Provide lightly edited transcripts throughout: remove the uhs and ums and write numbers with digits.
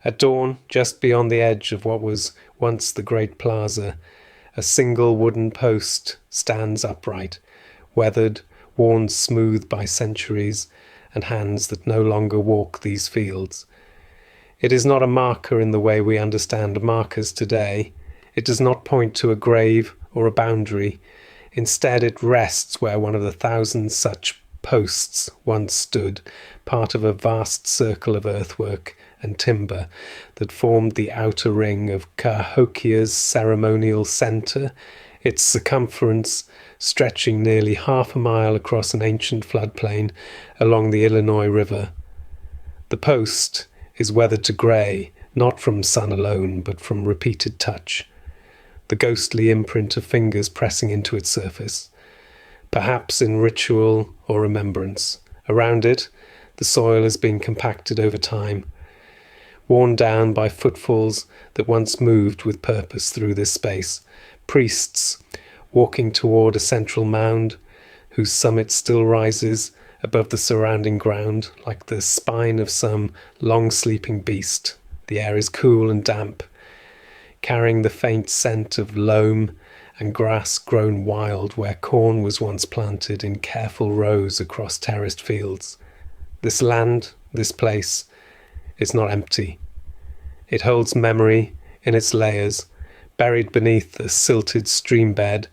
At dawn, just beyond the edge of what was once the great plaza, a single wooden post stands upright, weathered, worn smooth by centuries and hands that no longer walk these fields. It is not a marker in the way we understand markers today. It does not point to a grave or a boundary. Instead, it rests where one of the thousand such posts once stood, part of a vast circle of earthwork and timber that formed the outer ring of Cahokia's ceremonial centre, its circumference stretching nearly half a mile across an ancient floodplain along the Illinois River. The post is weathered to grey, not from sun alone, but from repeated touch, the ghostly imprint of fingers pressing into its surface, perhaps in ritual or remembrance. Around it, the soil has been compacted over time, worn down by footfalls that once moved with purpose through this space, priests walking toward a central mound whose summit still rises above the surrounding ground like the spine of some long-sleeping beast. The air is cool and damp, carrying the faint scent of loam and grass grown wild where corn was once planted in careful rows across terraced fields. This land, this place, is not empty. It holds memory in its layers, buried beneath a silted stream bed.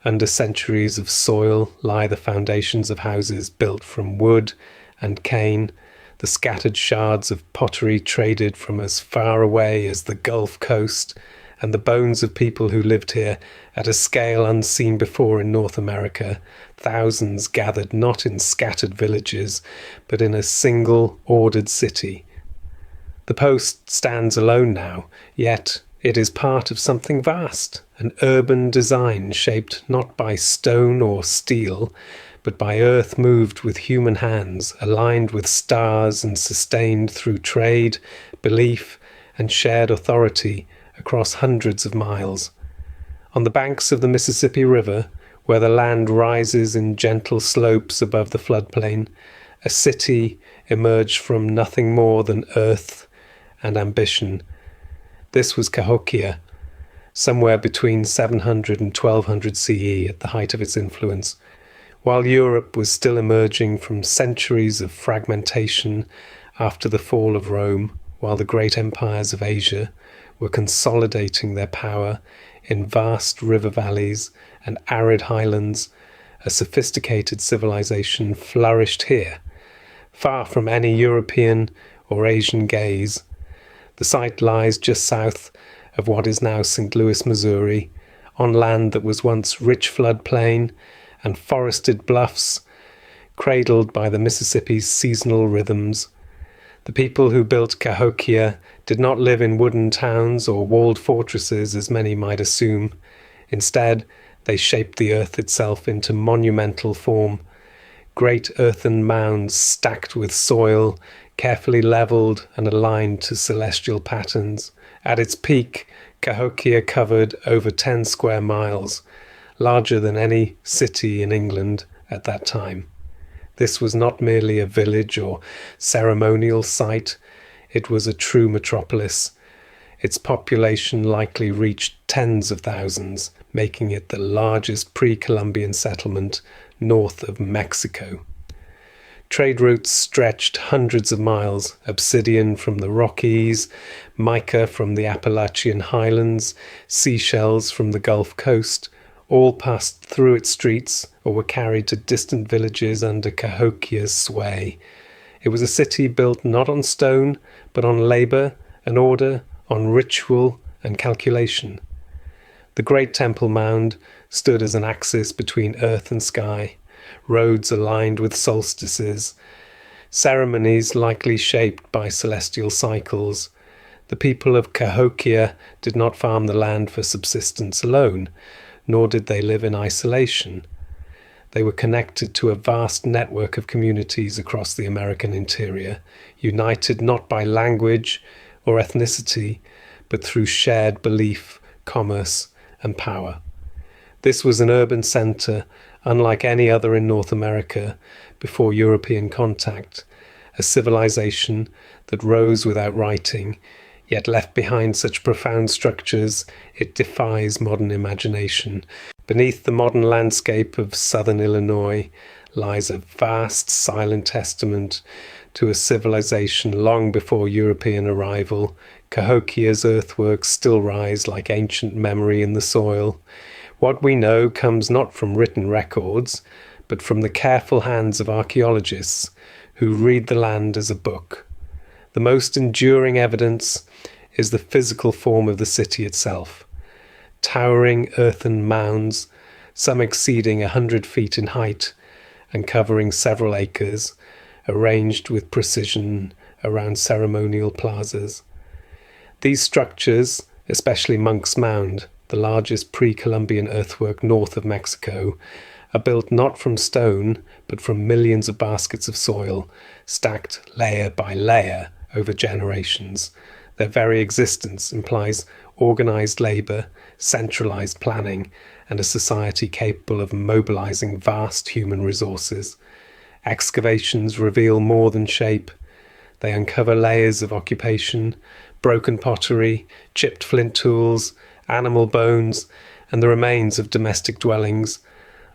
Under centuries of soil lie the foundations of houses built from wood and cane, the scattered shards of pottery traded from as far away as the Gulf Coast, and the bones of people who lived here at a scale unseen before in North America, thousands gathered not in scattered villages, but in a single ordered city. The post stands alone now, yet it is part of something vast, an urban design shaped not by stone or steel, but by earth moved with human hands, aligned with stars and sustained through trade, belief, and shared authority across hundreds of miles. On the banks of the Mississippi River, where the land rises in gentle slopes above the floodplain, a city emerged from nothing more than earth and ambition. This was Cahokia, somewhere between 700 and 1200 CE at the height of its influence. While Europe was still emerging from centuries of fragmentation after the fall of Rome, while the great empires of Asia were consolidating their power in vast river valleys and arid highlands, a sophisticated civilization flourished here, far from any European or Asian gaze. The site lies just south of what is now St. Louis, Missouri, on land that was once rich floodplain and forested bluffs, cradled by the Mississippi's seasonal rhythms. The people who built Cahokia did not live in wooden towns or walled fortresses as many might assume. Instead, they shaped the earth itself into monumental form. Great earthen mounds stacked with soil, carefully levelled and aligned to celestial patterns. At its peak, Cahokia covered over 10 square miles, larger than any city in England at that time. This was not merely a village or ceremonial site, it was a true metropolis. Its population likely reached tens of thousands, making it the largest pre-Columbian settlement north of Mexico. Trade routes stretched hundreds of miles, obsidian from the Rockies, mica from the Appalachian highlands, seashells from the Gulf Coast, all passed through its streets or were carried to distant villages under Cahokia's sway. It was a city built not on stone, but on labour and order, on ritual and calculation. The great temple mound stood as an axis between earth and sky, roads aligned with solstices, ceremonies likely shaped by celestial cycles. The people of Cahokia did not farm the land for subsistence alone, nor did they live in isolation. They were connected to a vast network of communities across the American interior, united not by language or ethnicity, but through shared belief, commerce, and power. This was an urban centre unlike any other in North America before European contact, a civilization that rose without writing, Yet left behind such profound structures, it defies modern imagination. Beneath the modern landscape of southern Illinois lies a vast, silent testament to a civilization long before European arrival. Cahokia's earthworks still rise like ancient memory in the soil. What we know comes not from written records, but from the careful hands of archaeologists who read the land as a book. The most enduring evidence is the physical form of the city itself. Towering earthen mounds, some exceeding 100 feet in height and covering several acres, arranged with precision around ceremonial plazas. These structures, especially Monk's Mound, the largest pre-Columbian earthwork north of Mexico, are built not from stone, but from millions of baskets of soil, stacked layer by layer over generations. Their very existence implies organized labor, centralized planning, and a society capable of mobilizing vast human resources. Excavations reveal more than shape. They uncover layers of occupation, broken pottery, chipped flint tools, animal bones, and the remains of domestic dwellings,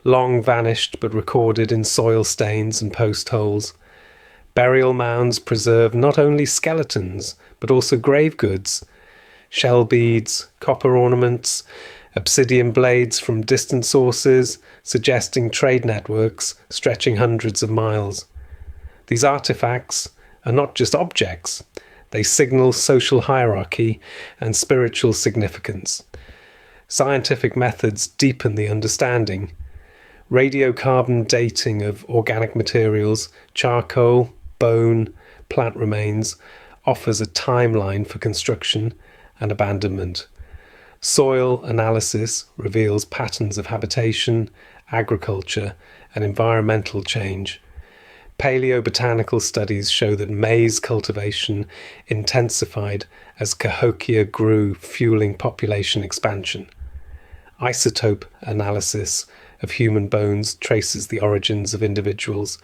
long vanished but recorded in soil stains and post holes. Burial mounds preserve not only skeletons, but also grave goods, shell beads, copper ornaments, obsidian blades from distant sources, suggesting trade networks stretching hundreds of miles. These artifacts are not just objects, they signal social hierarchy and spiritual significance. Scientific methods deepen the understanding. Radiocarbon dating of organic materials, charcoal, bone, plant remains offers a timeline for construction and abandonment. Soil analysis reveals patterns of habitation, agriculture, and environmental change. Paleobotanical studies show that maize cultivation intensified as Cahokia grew, fueling population expansion. Isotope analysis of human bones traces the origins of individuals.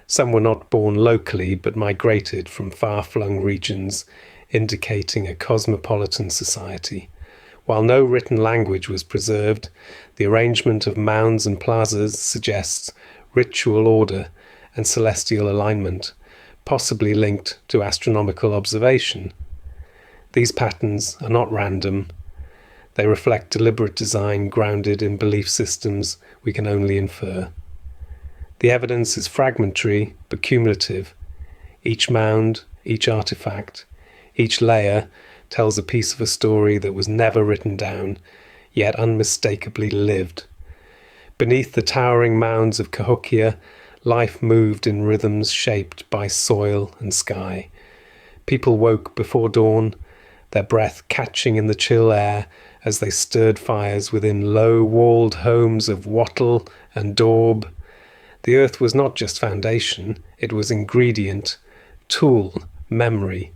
Some were not born locally but migrated from far-flung regions, indicating a cosmopolitan society. While no written language was preserved, the arrangement of mounds and plazas suggests ritual order and celestial alignment, possibly linked to astronomical observation. These patterns are not random. They reflect deliberate design grounded in belief systems we can only infer. The evidence is fragmentary but cumulative. Each mound, each artifact, each layer tells a piece of a story that was never written down, yet unmistakably lived. Beneath the towering mounds of Cahokia, life moved in rhythms shaped by soil and sky. People woke before dawn, their breath catching in the chill air as they stirred fires within low-walled homes of wattle and daub. The earth was not just foundation, it was ingredient, tool, memory.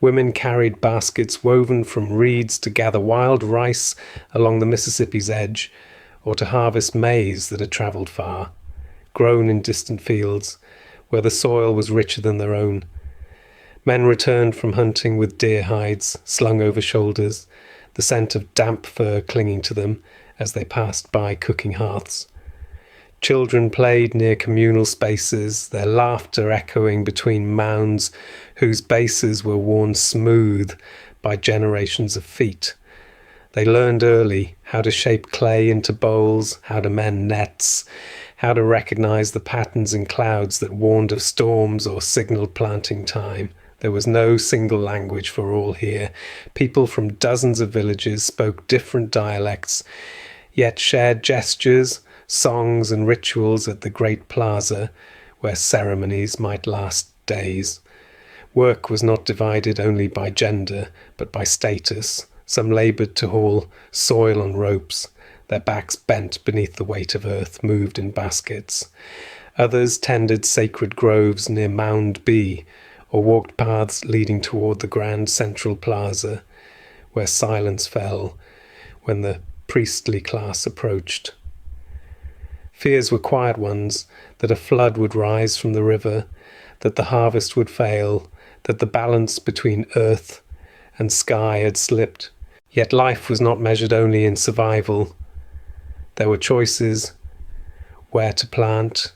Women carried baskets woven from reeds to gather wild rice along the Mississippi's edge, or to harvest maize that had travelled far, grown in distant fields, where the soil was richer than their own. Men returned from hunting with deer hides slung over shoulders, the scent of damp fur clinging to them as they passed by cooking hearths. Children played near communal spaces, their laughter echoing between mounds whose bases were worn smooth by generations of feet. They learned early how to shape clay into bowls, how to mend nets, how to recognize the patterns in clouds that warned of storms or signaled planting time. There was no single language for all here. People from dozens of villages spoke different dialects, yet shared gestures, songs and rituals at the great plaza, where ceremonies might last days. Work was not divided only by gender, but by status. Some laboured to haul soil on ropes, their backs bent beneath the weight of earth moved in baskets. Others tended sacred groves near Mound B, or walked paths leading toward the grand central plaza, where silence fell when the priestly class approached. Fears were quiet ones, that a flood would rise from the river, that the harvest would fail, that the balance between earth and sky had slipped. Yet life was not measured only in survival. There were choices: where to plant,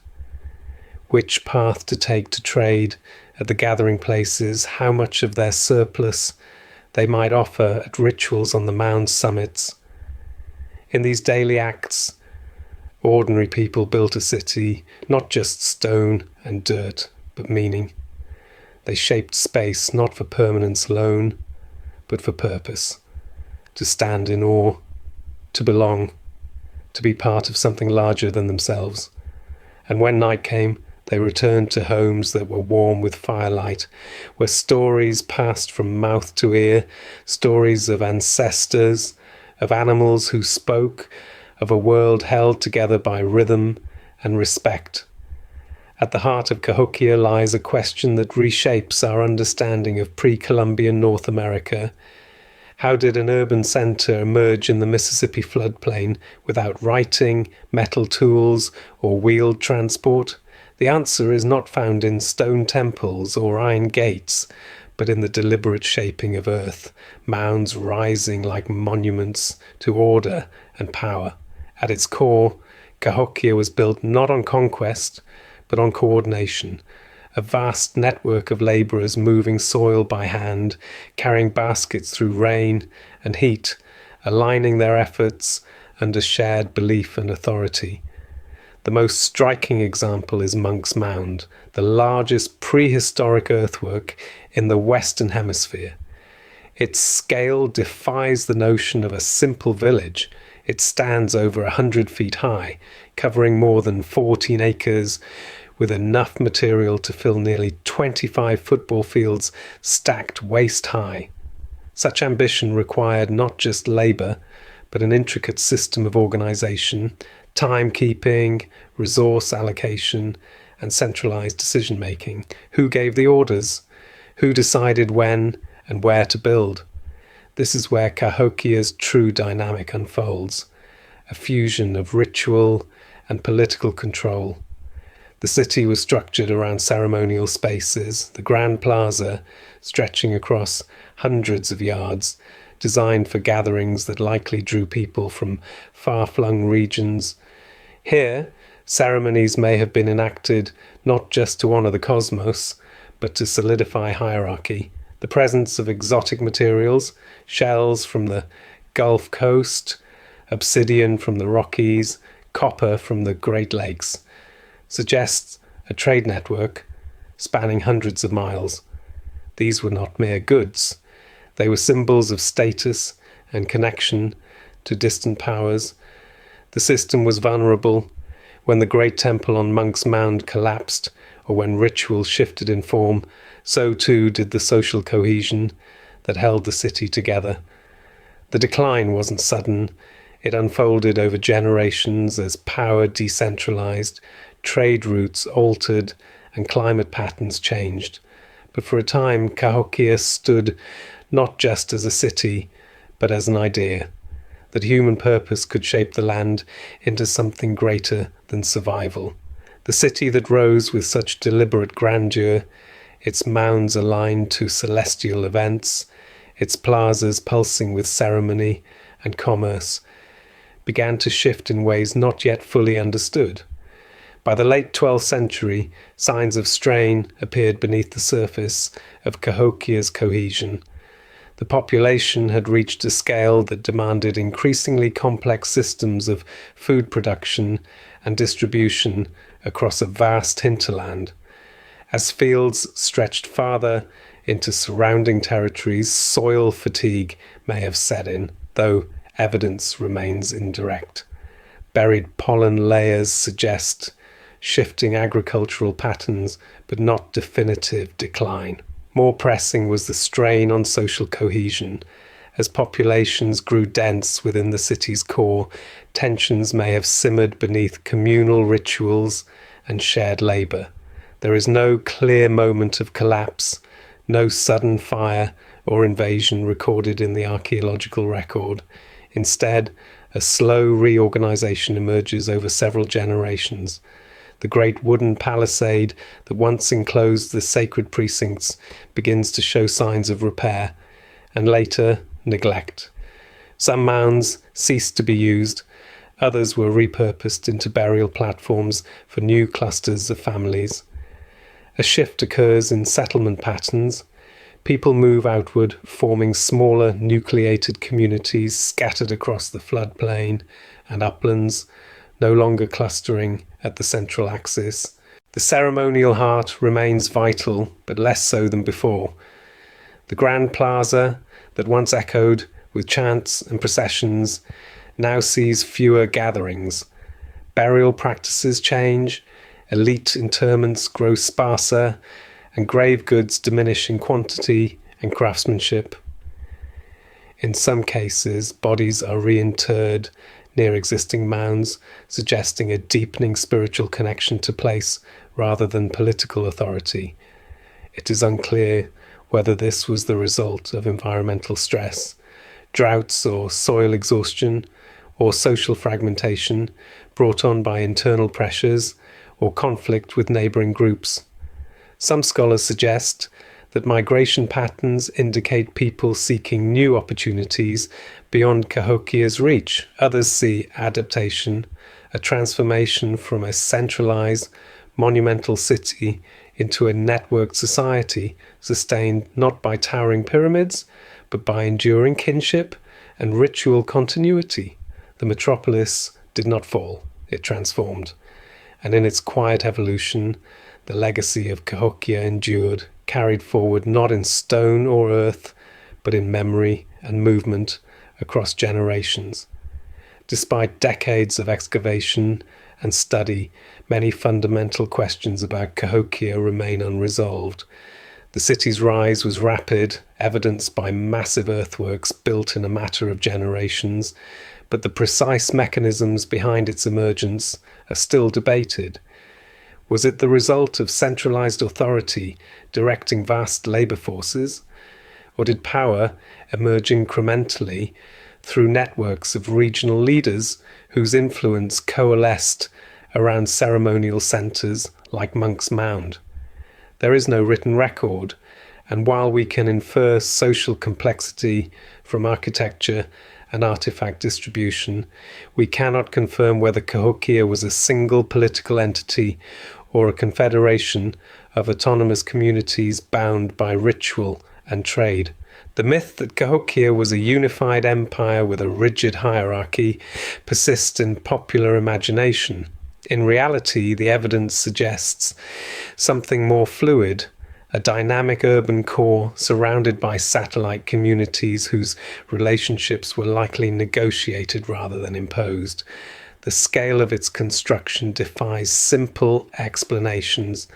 which path to take to trade at the gathering places, how much of their surplus they might offer at rituals on the mound summits. In these daily acts, ordinary people built a city, not just stone and dirt, but meaning. They shaped space not for permanence alone, but for purpose. To stand in awe, to belong, to be part of something larger than themselves. And when night came, they returned to homes that were warm with firelight, where stories passed from mouth to ear, stories of ancestors, of animals who spoke, of a world held together by rhythm and respect. At the heart of Cahokia lies a question that reshapes our understanding of pre-Columbian North America. How did an urban center emerge in the Mississippi floodplain without writing, metal tools, or wheeled transport? The answer is not found in stone temples or iron gates, but in the deliberate shaping of earth, mounds rising like monuments to order and power. At its core, Cahokia was built not on conquest, but on coordination. A vast network of labourers moving soil by hand, carrying baskets through rain and heat, aligning their efforts under shared belief and authority. The most striking example is Monk's Mound, the largest prehistoric earthwork in the Western Hemisphere. Its scale defies the notion of a simple village. It stands over 100 feet high, covering more than 14 acres, with enough material to fill nearly 25 football fields stacked waist high. Such ambition required not just labour, but an intricate system of organisation, timekeeping, resource allocation, and centralised decision-making. Who gave the orders? Who decided when and where to build? This is where Cahokia's true dynamic unfolds, a fusion of ritual and political control. The city was structured around ceremonial spaces, the Grand Plaza stretching across hundreds of yards, designed for gatherings that likely drew people from far-flung regions. Here, ceremonies may have been enacted not just to honour the cosmos, but to solidify hierarchy. The presence of exotic materials, shells from the Gulf Coast, obsidian from the Rockies, copper from the Great Lakes, suggests a trade network spanning hundreds of miles. These were not mere goods. They were symbols of status and connection to distant powers. The system was vulnerable when the great temple on Monk's Mound collapsed, or when ritual shifted in form. So too did the social cohesion that held the city together. The decline wasn't sudden. It unfolded over generations as power decentralized, trade routes altered, and climate patterns changed. But for a time, Cahokia stood not just as a city, but as an idea, that human purpose could shape the land into something greater than survival. The city that rose with such deliberate grandeur, its mounds aligned to celestial events, its plazas pulsing with ceremony and commerce, began to shift in ways not yet fully understood. By the late 12th century, signs of strain appeared beneath the surface of Cahokia's cohesion. The population had reached a scale that demanded increasingly complex systems of food production and distribution across a vast hinterland. As fields stretched farther into surrounding territories, soil fatigue may have set in, though evidence remains indirect. Buried pollen layers suggest shifting agricultural patterns, but not definitive decline. More pressing was the strain on social cohesion. As populations grew dense within the city's core, tensions may have simmered beneath communal rituals and shared labour. There is no clear moment of collapse, no sudden fire or invasion recorded in the archaeological record. Instead, a slow reorganisation emerges over several generations. The great wooden palisade that once enclosed the sacred precincts begins to show signs of repair, and later neglect. Some mounds ceased to be used, others were repurposed into burial platforms for new clusters of families. A shift occurs in settlement patterns. People move outward, forming smaller nucleated communities scattered across the floodplain and uplands, no longer clustering at the central axis. The ceremonial heart remains vital, but less so than before. The grand plaza that once echoed with chants and processions now sees fewer gatherings. Burial practices change, elite interments grow sparser, and grave goods diminish in quantity and craftsmanship. In some cases, bodies are reinterred near existing mounds, suggesting a deepening spiritual connection to place rather than political authority. It is unclear whether this was the result of environmental stress, droughts or soil exhaustion, or social fragmentation brought on by internal pressures or conflict with neighbouring groups. Some scholars suggest that migration patterns indicate people seeking new opportunities beyond Cahokia's reach. Others see adaptation, a transformation from a centralised, monumental city into a networked society sustained not by towering pyramids, but by enduring kinship and ritual continuity. The Metropolis did not fall, it transformed, and in its quiet evolution, the legacy of Cahokia endured, carried forward not in stone or earth, but in memory and movement across generations. Despite decades of excavation and study, many fundamental questions about Cahokia remain unresolved. The city's rise was rapid, evidenced by massive earthworks built in a matter of generations, but the precise mechanisms behind its emergence are still debated. Was it the result of centralized authority directing vast labor forces, or did power emerge incrementally through networks of regional leaders whose influence coalesced around ceremonial centers like Monk's Mound? There is no written record, and while we can infer social complexity from architecture and artifact distribution, we cannot confirm whether Cahokia was a single political entity or a confederation of autonomous communities bound by ritual and trade. The myth that Cahokia was a unified empire with a rigid hierarchy persists in popular imagination. In reality, the evidence suggests something more fluid, a dynamic urban core surrounded by satellite communities whose relationships were likely negotiated rather than imposed. The scale of its construction defies simple explanations.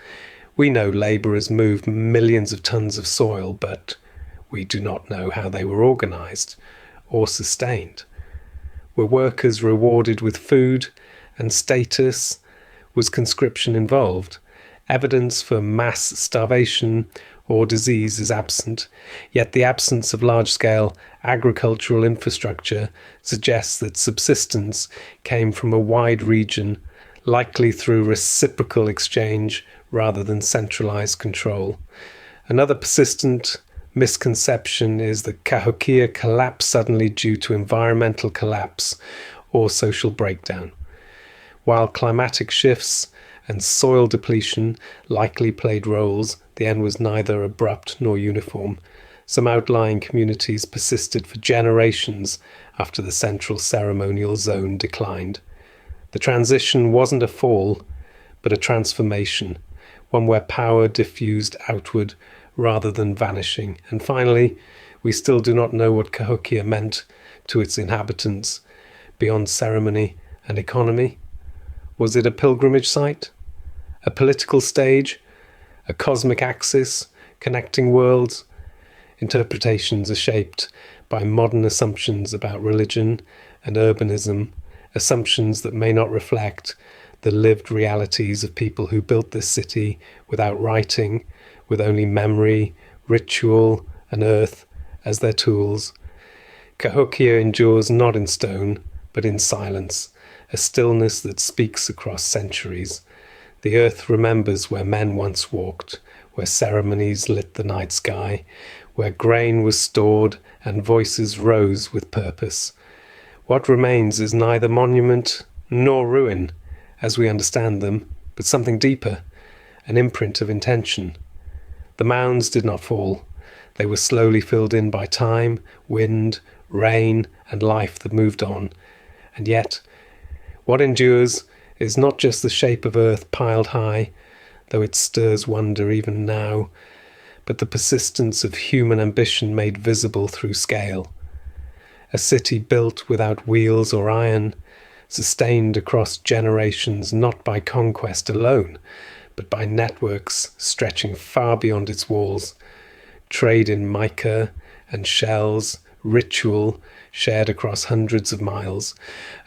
We know labourers moved millions of tons of soil, but we do not know how they were organised or sustained. Were workers rewarded with food and status? Was conscription involved? Evidence for mass starvation or disease is absent, yet the absence of large-scale agricultural infrastructure suggests that subsistence came from a wide region, likely through reciprocal exchange rather than centralized control. Another persistent misconception is that Cahokia collapsed suddenly due to environmental collapse or social breakdown. While climatic shifts and soil depletion likely played roles, the end was neither abrupt nor uniform. Some outlying communities persisted for generations after the central ceremonial zone declined. The transition wasn't a fall, but a transformation, one where power diffused outward rather than vanishing. And finally, we still do not know what Cahokia meant to its inhabitants beyond ceremony and economy. Was it a pilgrimage site? A political stage? A cosmic axis connecting worlds? Interpretations are shaped by modern assumptions about religion and urbanism, assumptions that may not reflect the lived realities of people who built this city without writing, with only memory, ritual, and earth as their tools. Cahokia endures not in stone, but in silence, a stillness that speaks across centuries. The earth remembers where men once walked, where ceremonies lit the night sky, where grain was stored and voices rose with purpose. What remains is neither monument nor ruin, as we understand them, but something deeper, an imprint of intention. The mounds did not fall. They were slowly filled in by time, wind, rain, and life that moved on. And yet, what endures is not just the shape of earth piled high, though it stirs wonder even now, but the persistence of human ambition made visible through scale. A city built without wheels or iron, sustained across generations not by conquest alone, but by networks stretching far beyond its walls, trade in mica and shells, ritual shared across hundreds of miles,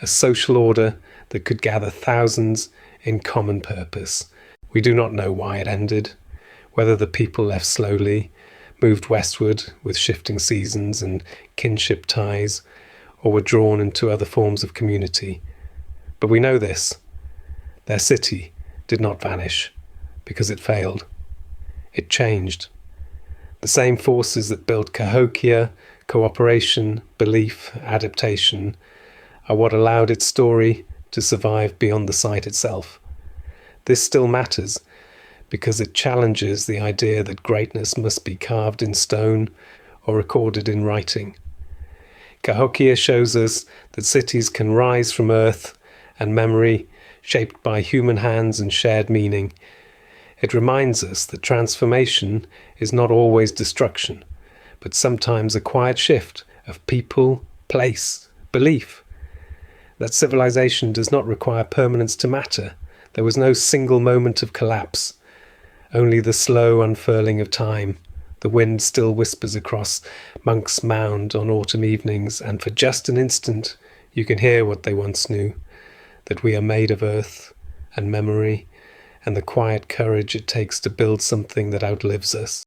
a social order that could gather thousands in common purpose. We do not know why it ended, whether the people left slowly, moved westward with shifting seasons and kinship ties, or were drawn into other forms of community. But we know this: their city did not vanish because it failed. It changed. The same forces that built Cahokia, cooperation, belief, adaptation, are what allowed its story to survive beyond the site itself. This still matters because it challenges the idea that greatness must be carved in stone or recorded in writing. Cahokia shows us that cities can rise from earth and memory, shaped by human hands and shared meaning. It reminds us that transformation is not always destruction, but sometimes a quiet shift of people, place, belief. That civilization does not require permanence to matter. There was no single moment of collapse, only the slow unfurling of time. The wind still whispers across Monk's Mound on autumn evenings, and for just an instant you can hear what they once knew, that we are made of earth and memory and the quiet courage it takes to build something that outlives us.